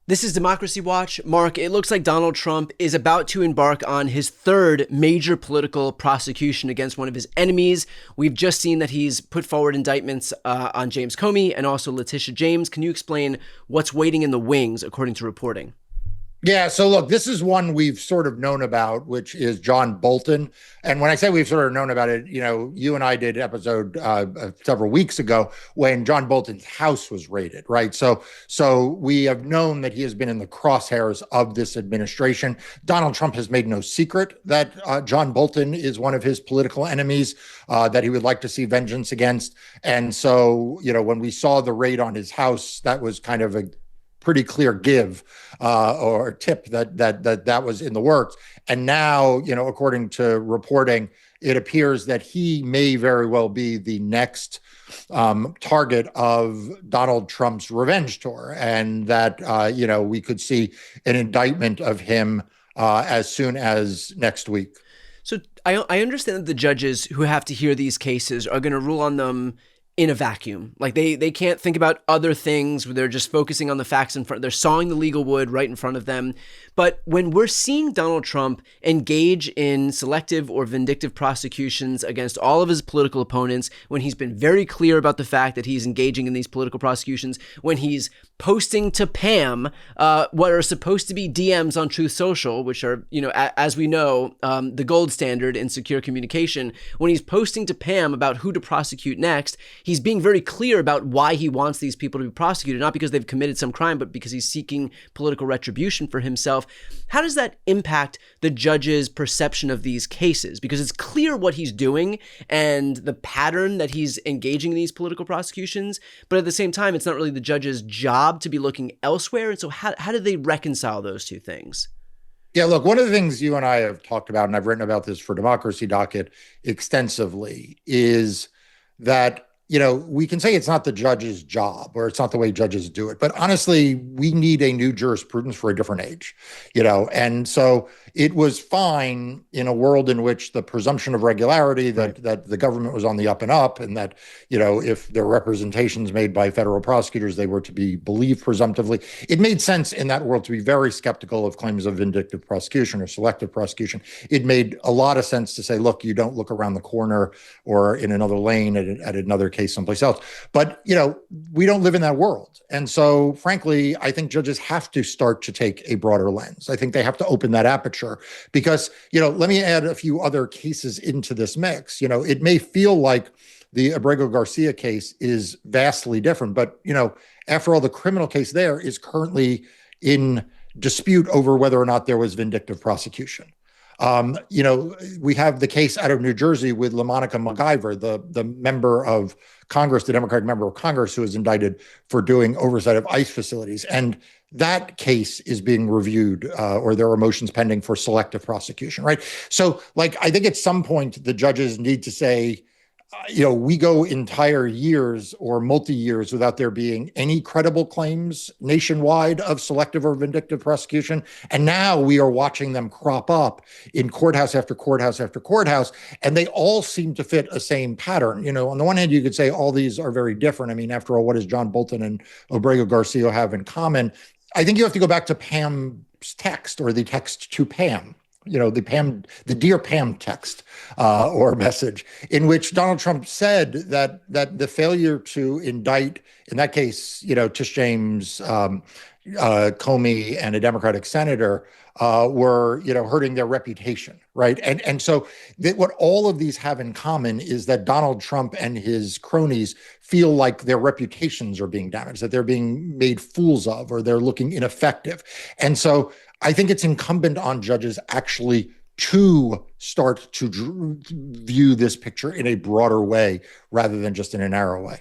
This is Democracy Watch. Mark, it looks like Donald Trump is about to embark on his third major political prosecution against one of his enemies. We've just seen that he's put forward indictments on James Comey and also Letitia James. Can you explain what's waiting in the wings, according to reporting? Yeah, so look, this is one we've sort of known about, which is John Bolton. And when I say we've sort of known about it, you and I did an episode several weeks ago when John Bolton's house was raided, right? So we have known that he has been in the crosshairs of this administration. Donald Trump has made no secret that John Bolton is one of his political enemies that he would like to see vengeance against. And so, when we saw the raid on his house, that was kind of a pretty clear give or tip that was in the works. And now, according to reporting, it appears that he may very well be the next target of Donald Trump's revenge tour, and that, we could see an indictment of him as soon as next week. So I understand that the judges who have to hear these cases are going to rule on them in a vacuum. Like they can't think about other things where they're just focusing on the facts in front. They're sawing the legal wood right in front of them. But when we're seeing Donald Trump engage in selective or vindictive prosecutions against all of his political opponents, when he's been very clear about the fact that he's engaging in these political prosecutions, when he's posting to Pam what are supposed to be DMs on Truth Social, which are, as we know, the gold standard in secure communication, when he's posting to Pam about who to prosecute next, he's being very clear about why he wants these people to be prosecuted, not because they've committed some crime, but because he's seeking political retribution for himself. How does that impact the judge's perception of these cases? Because it's clear what he's doing and the pattern that he's engaging in these political prosecutions, but at the same time, it's not really the judge's job to be looking elsewhere. And so how do they reconcile those two things? Yeah, look, one of the things you and I have talked about, and I've written about this for Democracy Docket extensively, is that we can say it's not the judge's job or it's not the way judges do it. But honestly, we need a new jurisprudence for a different age, and so it was fine in a world in which the presumption of regularity that the government was on the up and up, and that, if there were representations made by federal prosecutors, they were to be believed presumptively. It made sense in that world to be very skeptical of claims of vindictive prosecution or selective prosecution. It made a lot of sense to say, look, you don't look around the corner or in another lane at another case someplace else. But, we don't live in that world. And so, frankly, I think judges have to start to take a broader lens. I think they have to open that aperture because, let me add a few other cases into this mix. It may feel like the Abrego Garcia case is vastly different, but, after all, the criminal case there is currently in dispute over whether or not there was vindictive prosecution. We have the case out of New Jersey with LaMonica MacGyver, the member of Congress, the Democratic member of Congress who was indicted for doing oversight of ICE facilities. And that case is being reviewed, or there are motions pending for selective prosecution, right? So, I think at some point the judges need to say, we go entire years or multi-years without there being any credible claims nationwide of selective or vindictive prosecution. And now we are watching them crop up in courthouse after courthouse after courthouse. And they all seem to fit a same pattern. On the one hand, you could say all these are very different. I mean, after all, what does John Bolton and Abrego Garcia have in common? I think you have to go back to Pam's text, or the text to Pam. The Dear Pam text or message, in which Donald Trump said that the failure to indict, in that case, Tish James, Comey, and a Democratic senator were, hurting their reputation, right? And so what all of these have in common is that Donald Trump and his cronies feel like their reputations are being damaged, that they're being made fools of, or they're looking ineffective. And so I think it's incumbent on judges actually to start to view this picture in a broader way rather than just in a narrow way.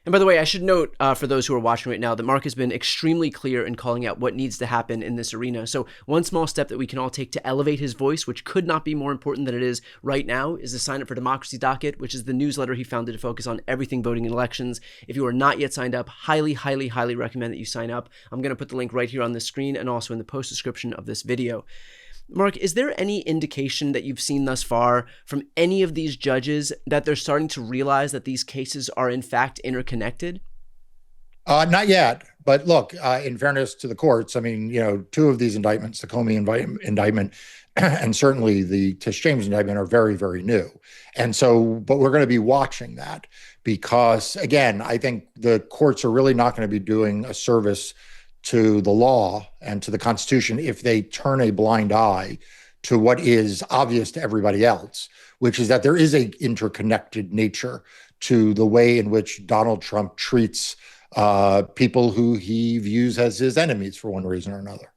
And by the way, I should note for those who are watching right now that Mark has been extremely clear in calling out what needs to happen in this arena. So one small step that we can all take to elevate his voice, which could not be more important than it is right now, is to sign up for Democracy Docket, which is the newsletter he founded to focus on everything voting in elections. If you are not yet signed up, highly, highly, highly recommend that you sign up. I'm going to put the link right here on the screen and also in the post description of this video. Mark, is there any indication that you've seen thus far from any of these judges that they're starting to realize that these cases are in fact interconnected? Not yet, But look, in fairness to the courts, I mean, two of these indictments, the Comey indictment and certainly the Tish James indictment, are very, very new. And so, but we're going to be watching that because, again, I think the courts are really not going to be doing a service to the law and to the Constitution if they turn a blind eye to what is obvious to everybody else, which is that there is a interconnected nature to the way in which Donald Trump treats people who he views as his enemies for one reason or another.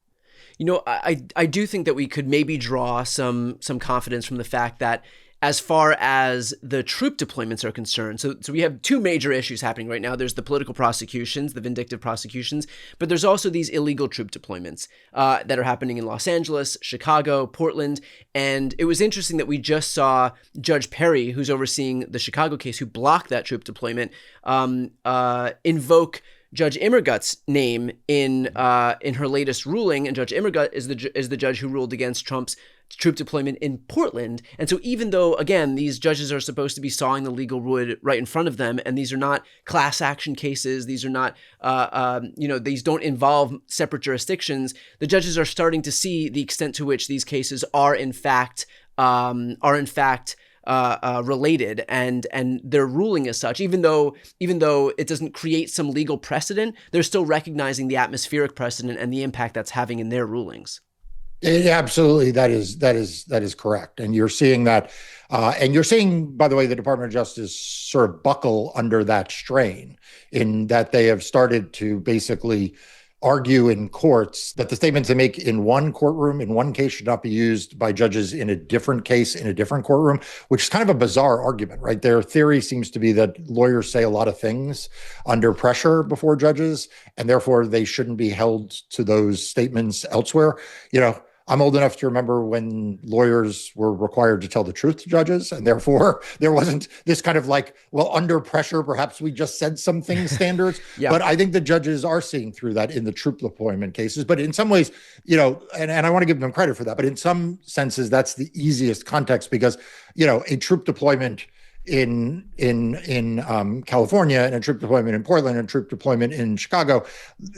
I do think that we could maybe draw some confidence from the fact that as far as the troop deployments are concerned, so we have two major issues happening right now. There's the political prosecutions, the vindictive prosecutions, but there's also these illegal troop deployments that are happening in Los Angeles, Chicago, Portland. And it was interesting that we just saw Judge Perry, who's overseeing the Chicago case, who blocked that troop deployment, invoke Judge Immergut's name in her latest ruling, and Judge Immergut is the judge who ruled against Trump's troop deployment in Portland. And so even though, again, these judges are supposed to be sawing the legal wood right in front of them, and these are not class action cases, these are not, these don't involve separate jurisdictions, the judges are starting to see the extent to which these cases are in fact related, and their ruling as such, even though it doesn't create some legal precedent, they're still recognizing the atmospheric precedent and the impact that's having in their rulings. Absolutely, that is correct, and you're seeing that, and you're seeing, by the way, the Department of Justice sort of buckle under that strain, in that they have started to basically argue in courts that the statements they make in one courtroom, in one case, should not be used by judges in a different case, in a different courtroom, which is kind of a bizarre argument, right? Their theory seems to be that lawyers say a lot of things under pressure before judges, and therefore they shouldn't be held to those statements elsewhere. I'm old enough to remember when lawyers were required to tell the truth to judges, and therefore there wasn't this kind of like, well, under pressure, perhaps we just said some things standards. Yeah. But I think the judges are seeing through that in the troop deployment cases. But in some ways, and I want to give them credit for that, but in some senses, that's the easiest context because, a troop deployment in California and a troop deployment in Portland and a troop deployment in Chicago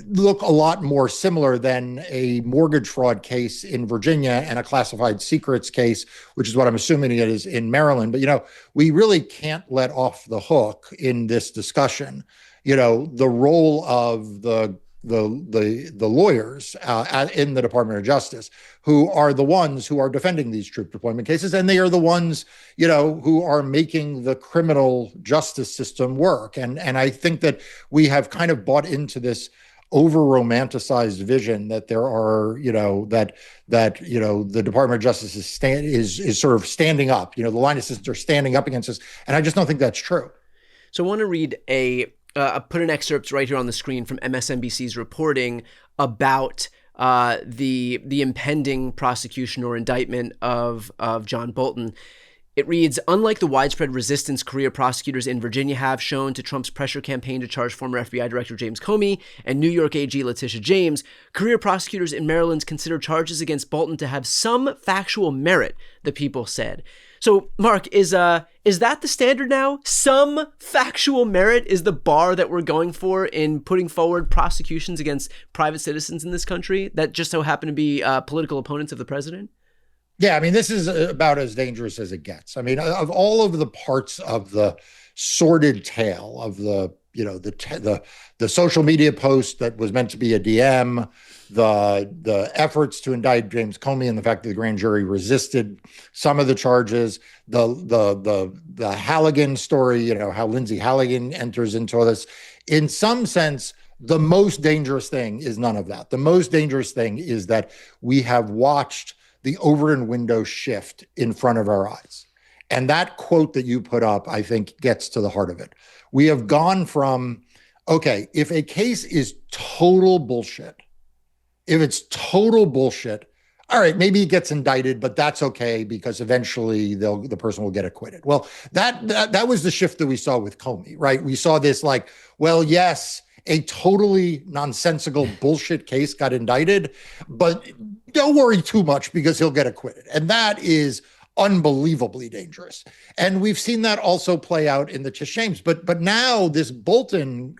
look a lot more similar than a mortgage fraud case in Virginia and a classified secrets case, which is what I'm assuming it is in Maryland. But, we really can't let off the hook in this discussion, the role of the lawyers in the Department of Justice, who are the ones who are defending these troop deployment cases, and they are the ones, who are making the criminal justice system work. And I think that we have kind of bought into this over-romanticized vision that there are, that the Department of Justice is sort of standing up. The line assistants are standing up against this, and I just don't think that's true. So I want to read put an excerpt right here on the screen from MSNBC's reporting about the impending prosecution or indictment of John Bolton. It reads, unlike the widespread resistance career prosecutors in Virginia have shown to Trump's pressure campaign to charge former FBI Director James Comey and New York AG Letitia James, career prosecutors in Maryland consider charges against Bolton to have some factual merit, the people said. So, Mark, is that the standard now? Some factual merit is the bar that we're going for in putting forward prosecutions against private citizens in this country that just so happen to be political opponents of the president? Yeah, I mean, this is about as dangerous as it gets. I mean, of all of the parts of the sordid tale of the social media post that was meant to be a DM, the efforts to indict James Comey and the fact that the grand jury resisted some of the charges, the Halligan story, how Lindsay Halligan enters into all this. In some sense, the most dangerous thing is none of that. The most dangerous thing is that we have watched the Overton window shift in front of our eyes. And that quote that you put up, I think, gets to the heart of it. We have gone from, okay, if a case is total bullshit, if it's total bullshit, all right, maybe he gets indicted, but that's okay because eventually the person will get acquitted. Well, that was the shift that we saw with Comey, right? We saw this like, well, yes, a totally nonsensical bullshit case got indicted, but don't worry too much because he'll get acquitted. And that is unbelievably dangerous. And we've seen that also play out in the Tish James. But now this Bolton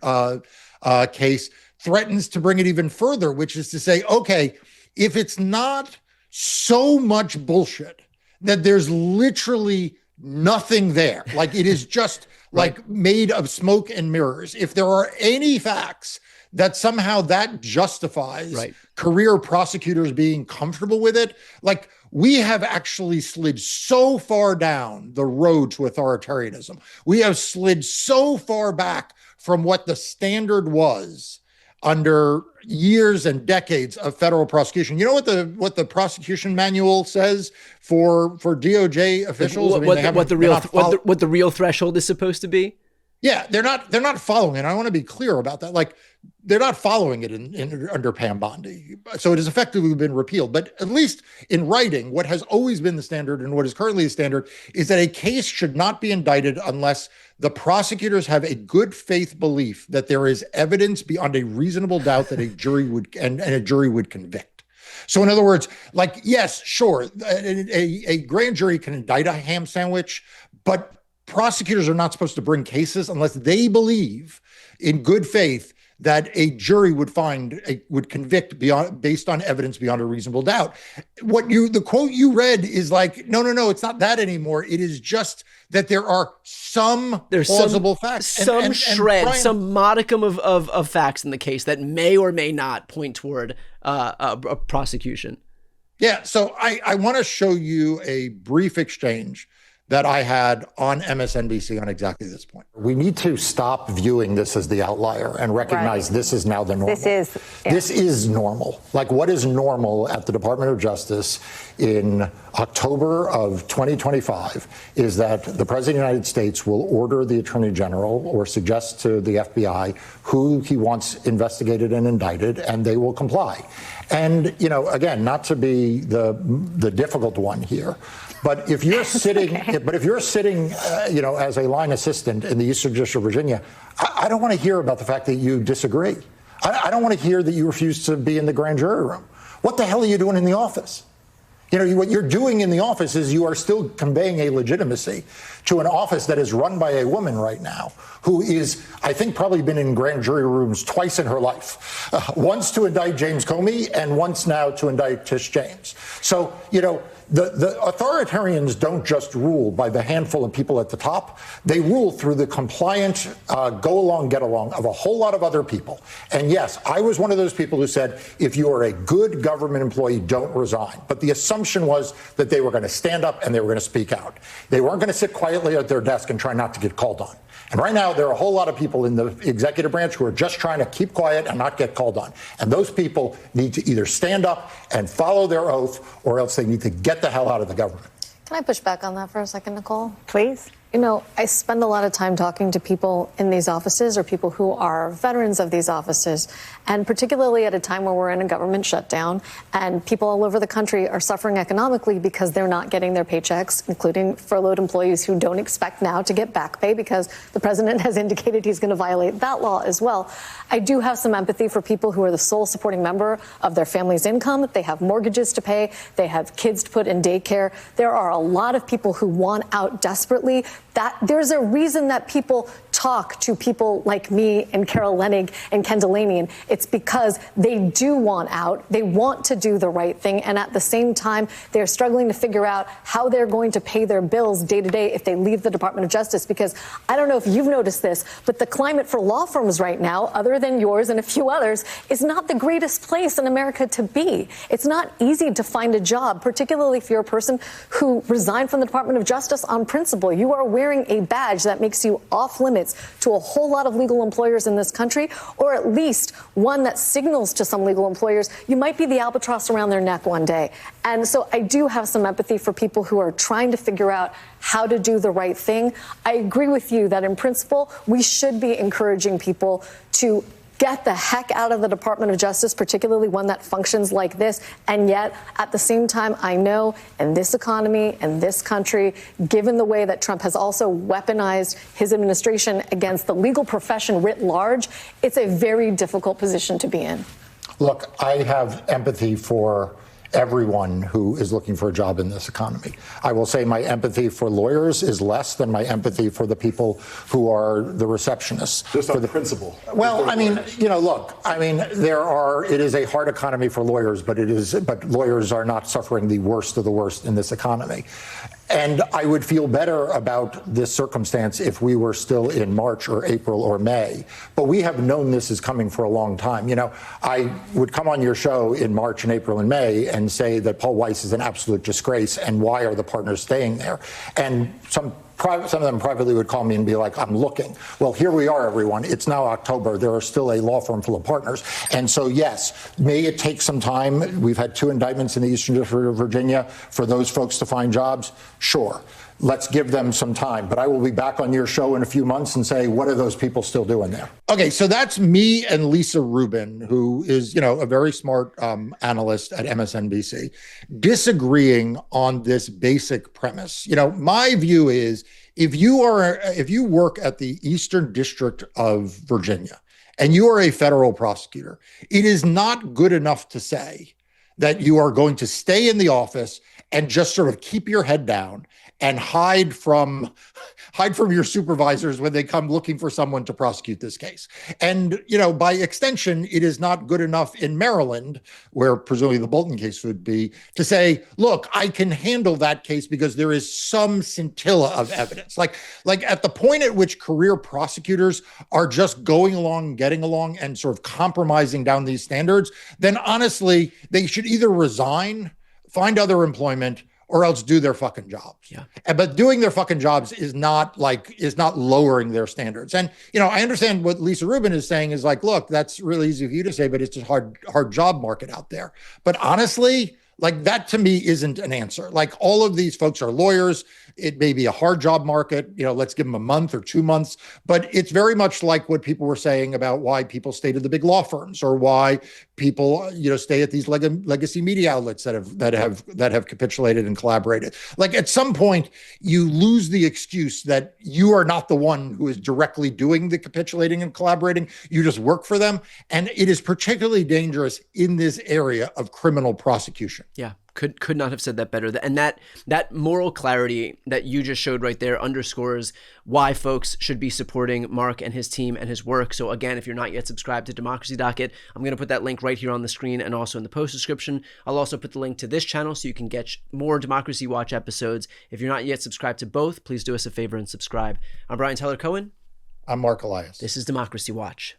case, threatens to bring it even further, which is to say, okay, if it's not so much bullshit that there's literally nothing there, like it is just like made of smoke and mirrors, if there are any facts that somehow that justifies career prosecutors being comfortable with it, like we have actually slid so far down the road to authoritarianism. We have slid so far back from what the standard was under years and decades of federal prosecution. You know what the prosecution manual says for DOJ officials? What the real threshold is supposed to be? Yeah, they're not following it. I want to be clear about that. Like, they're not following it in under Pam Bondi. So it has effectively been repealed. But at least in writing, what has always been the standard and what is currently the standard is that a case should not be indicted unless the prosecutors have a good faith belief that there is evidence beyond a reasonable doubt that a jury would and a jury would convict. So in other words, like, yes, sure, a grand jury can indict a ham sandwich, but prosecutors are not supposed to bring cases unless they believe in good faith that a jury would convict based on evidence beyond a reasonable doubt. The quote you read is like, no, it's not that anymore. It is just that there are some plausible facts, some some modicum of facts in the case that may or may not point toward a prosecution. Yeah. So I want to show you a brief exchange that I had on MSNBC on exactly this point. We need to stop viewing this as the outlier and recognize this is now the normal. This is normal. Like, what is normal at the Department of Justice in October of 2025 is that the President of the United States will order the Attorney General or suggest to the FBI who he wants investigated and indicted, and they will comply. And, again, not to be the difficult one here, but if you're sitting, as a line assistant in the Eastern District of Virginia, I don't want to hear about the fact that you disagree. I don't want to hear that you refuse to be in the grand jury room. What the hell are you doing in the office? What you're doing in the office is you are still conveying a legitimacy to an office that is run by a woman right now who is, I think, probably been in grand jury rooms twice in her life. Once to indict James Comey and once now to indict Tish James. So, the authoritarians don't just rule by the handful of people at the top. They rule through the compliant, go along, get along of a whole lot of other people. And yes, I was one of those people who said, if you are a good government employee, don't resign. But the assumption was that they were going to stand up and they were going to speak out. They weren't going to sit quietly at their desk and try not to get called on. And right now, there are a whole lot of people in the executive branch who are just trying to keep quiet and not get called on. And those people need to either stand up and follow their oath, or else they need to get the hell out of the government. Can I push back on that for a second, Nicole? Please. I spend a lot of time talking to people in these offices or people who are veterans of these offices, and particularly at a time where we're in a government shutdown and people all over the country are suffering economically because they're not getting their paychecks, including furloughed employees who don't expect now to get back pay because the president has indicated he's going to violate that law as well. I do have some empathy for people who are the sole supporting member of their family's income. They have mortgages to pay. They have kids to put in daycare. There are a lot of people who want out desperately. That there's a reason that people talk to people like me and Carol Leonnig and Ken Delaney. It's because they do want out. They want to do the right thing. And at the same time, they're struggling to figure out how they're going to pay their bills day to day if they leave the Department of Justice. Because I don't know if you've noticed this, but the climate for law firms right now, other than yours and a few others, is not the greatest place in America to be. It's not easy to find a job, particularly if you're a person who resigned from the Department of Justice on principle. You are wearing a badge that makes you off limits to a whole lot of legal employers in this country, or at least one that signals to some legal employers you might be the albatross around their neck one day. And so I do have some empathy for people who are trying to figure out how to do the right thing. I agree with you that in principle, we should be encouraging people to get the heck out of the Department of Justice, particularly one that functions like this. And yet, at the same time, I know in this economy and this country, given the way that Trump has also weaponized his administration against the legal profession writ large, it's a very difficult position to be in. Look, I have empathy for everyone who is looking for a job in this economy. I will say my empathy for lawyers is less than my empathy for the people who are the receptionists. Just on the principle. Well, I mean, look, I mean, it is a hard economy for lawyers, but lawyers are not suffering the worst of the worst in this economy. And I would feel better about this circumstance if we were still in March or April or May. But we have known this is coming for a long time. I would come on your show in March and April and May and say that Paul Weiss is an absolute disgrace and why are the partners staying there? And some of them privately would call me and be like, I'm looking. Well, here we are, everyone. It's now October. There are still a law firm full of partners. And so, yes, may it take some time. We've had 2 indictments in the Eastern District of Virginia for those folks to find jobs. Sure. Let's give them some time. But I will be back on your show in a few months and say, what are those people still doing there? Okay, so that's me and Lisa Rubin, who is, a very smart analyst at MSNBC, disagreeing on this basic premise. My view is if you work at the Eastern District of Virginia and you are a federal prosecutor, it is not good enough to say that you are going to stay in the office and just sort of keep your head down and hide from your supervisors when they come looking for someone to prosecute this case. And, by extension, it is not good enough in Maryland, where presumably the Bolton case would be, to say, look, I can handle that case because there is some scintilla of evidence. Like at the point at which career prosecutors are just going along, getting along, and sort of compromising down these standards, then honestly, they should either resign, find other employment, or else do their fucking jobs. Yeah. But doing their fucking jobs is not lowering their standards. And, I understand what Lisa Rubin is saying is like, look, that's really easy for you to say, but it's a hard job market out there. But honestly, that to me isn't an answer. All of these folks are lawyers. It may be a hard job market. Let's give them a month or 2 months. But it's very much like what people were saying about why people stay to the big law firms or why people, stay at these legacy media outlets that have capitulated and collaborated. At some point, you lose the excuse that you are not the one who is directly doing the capitulating and collaborating. You just work for them. And it is particularly dangerous in this area of criminal prosecution. Yeah. Could not have said that better. And that moral clarity that you just showed right there underscores why folks should be supporting Mark and his team and his work. So again, if you're not yet subscribed to Democracy Docket, I'm going to put that link right here on the screen and also in the post description. I'll also put the link to this channel so you can get more Democracy Watch episodes. If you're not yet subscribed to both, please do us a favor and subscribe. I'm Brian Tyler Cohen. I'm Mark Elias. This is Democracy Watch.